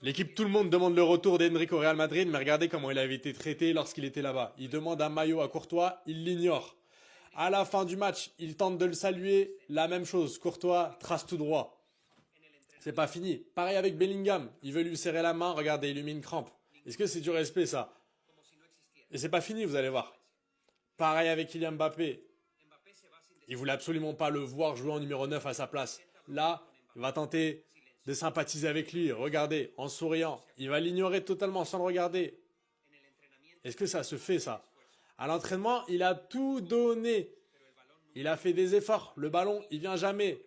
L'équipe Tout le monde demande le retour d'Henrique au Real Madrid, mais regardez comment il avait été traité lorsqu'il était là-bas. Il demande un maillot à Courtois, il l'ignore. À la fin du match, il tente de le saluer, la même chose. Courtois trace tout droit. C'est pas fini. Pareil avec Bellingham, il veut lui serrer la main, regardez, il lui met une crampe. Est-ce que c'est du respect ça? Et c'est pas fini, vous allez voir. Pareil avec Kylian Mbappé. Il voulait absolument pas le voir jouer en numéro 9 à sa place. Là, il va tenter de sympathiser avec lui. Regardez, en souriant. Il va l'ignorer totalement sans le regarder. Est-ce que ça se fait ça? À l'entraînement, il a tout donné. Il a fait des efforts. Le ballon, il vient jamais.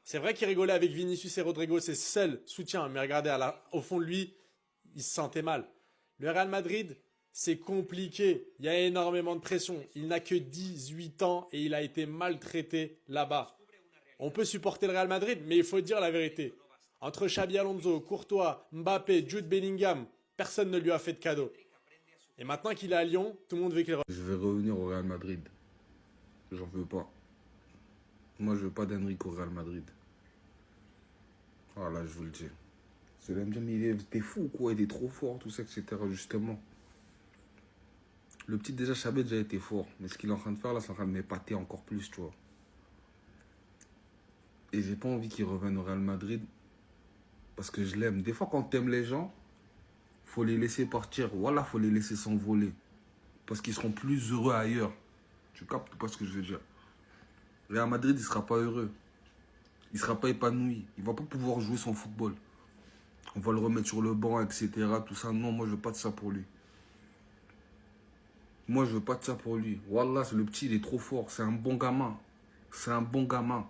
C'est vrai qu'il rigolait avec Vinicius et Rodrigo, c'est seul soutien. Mais regardez, au fond de lui, il se sentait mal. Le Real Madrid, c'est compliqué. Il y a énormément de pression. Il n'a que 18 ans et il a été maltraité là-bas. On peut supporter le Real Madrid, mais il faut dire la vérité. Entre Xabi Alonso, Courtois, Mbappé, Jude Bellingham, personne ne lui a fait de cadeau. Et maintenant qu'il est à Lyon, tout le monde veut qu'il revienne. Je vais revenir au Real Madrid. J'en veux pas. Moi, je veux pas d'Henrique au Real Madrid. Voilà, je vous le dis. Vous allez me dire, mais t'es fou ou quoi? Il est trop fort, tout ça, etc. Justement. Le petit, déjà, Xabi a déjà été fort. Mais ce qu'il est en train de faire, là, c'est en train de m'épater encore plus, tu vois. Et j'ai pas envie qu'il revienne au Real Madrid. Parce que je l'aime. Des fois, quand t'aimes les gens, faut les laisser partir. Voilà, faut les laisser s'envoler. Parce qu'ils seront plus heureux ailleurs. Tu captes pas ce que je veux dire? Le Real Madrid, il sera pas heureux. Il sera pas épanoui. Il va pas pouvoir jouer son football. On va le remettre sur le banc, etc. Tout ça. Non, moi, je veux pas de ça pour lui. Moi, je veux pas de ça pour lui. Wallah, le petit, il est trop fort. C'est un bon gamin. C'est un bon gamin.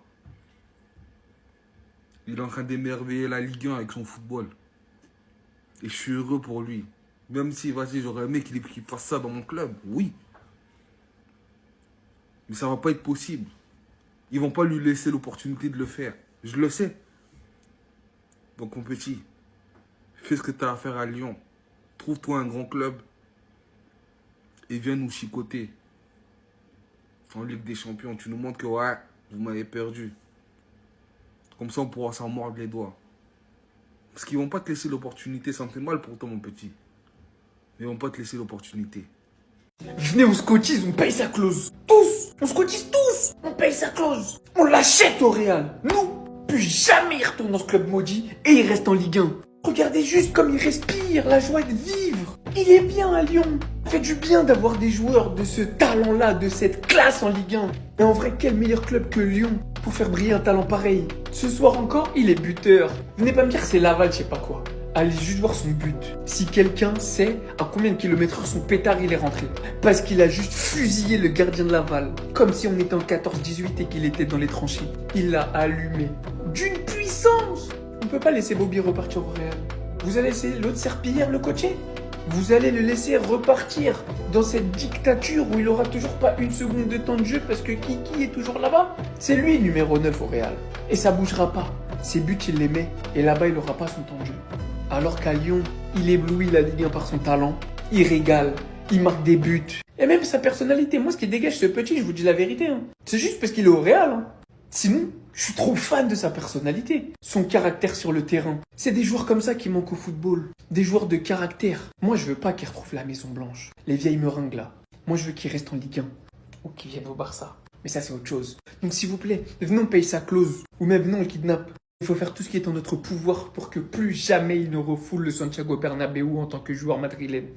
Il est en train d'émerveiller la Ligue 1 avec son football. Et je suis heureux pour lui. Même si, vas-y, j'aurais aimé qu'il fasse ça dans mon club. Oui. Mais ça va pas être possible. Ils vont pas lui laisser l'opportunité de le faire. Je le sais. Donc, mon petit, fais ce que tu as à faire à Lyon. Trouve-toi un grand club. Et viens nous chicoter. En Ligue des Champions. Tu nous montres que, ouais, vous m'avez perdu. Comme ça, on pourra s'en mordre les doigts. Parce qu'ils vont pas te laisser l'opportunité. Ça me fait mal pour toi, mon petit. Mais ils vont pas te laisser l'opportunité. Venez, on se cotise, on paye sa clause. Tous, on se cotise tous, on paye sa clause. On l'achète au Real. Nous, plus jamais il retourne dans ce club maudit et il reste en Ligue 1. Regardez juste comme il respire, la joie de vivre. Il est bien à Lyon. Ça fait du bien d'avoir des joueurs de ce talent-là, de cette classe en Ligue 1. Et en vrai, quel meilleur club que Lyon pour faire briller un talent pareil. Ce soir encore, il est buteur. Venez pas me dire que c'est Laval, je sais pas quoi. Allez juste voir son but. Si quelqu'un sait à combien de kilomètres son pétard il est rentré. Parce qu'il a juste fusillé le gardien de Laval. Comme si on était en 14-18 et qu'il était dans les tranchées. Il l'a allumé. D'une puissance. On peut pas laisser Bobby repartir au Real. Vous allez laisser l'autre serpillière le coacher? Vous allez le laisser repartir dans cette dictature où il aura toujours pas une seconde de temps de jeu parce que Kiki est toujours là-bas? C'est lui numéro 9 au Real. Et ça bougera pas. Ses buts, il les met. Et là-bas, il aura pas son temps de jeu. Alors qu'à Lyon, il éblouit la Ligue 1 par son talent, il régale, il marque des buts. Et même sa personnalité, moi ce qui dégage ce petit, je vous dis la vérité, hein. C'est juste parce qu'il est au Real. Hein. Sinon, je suis trop fan de sa personnalité, son caractère sur le terrain. C'est des joueurs comme ça qui manquent au football, des joueurs de caractère. Moi je veux pas qu'il retrouve la Maison Blanche, les vieilles meringues là. Moi je veux qu'il reste en Ligue 1, ou qu'il vienne au Barça. Mais ça c'est autre chose. Donc s'il vous plaît, venez on paye sa clause, ou même venez on le kidnappe. Il faut faire tout ce qui est en notre pouvoir pour que plus jamais il ne refoule le Santiago Bernabéu en tant que joueur madrilène.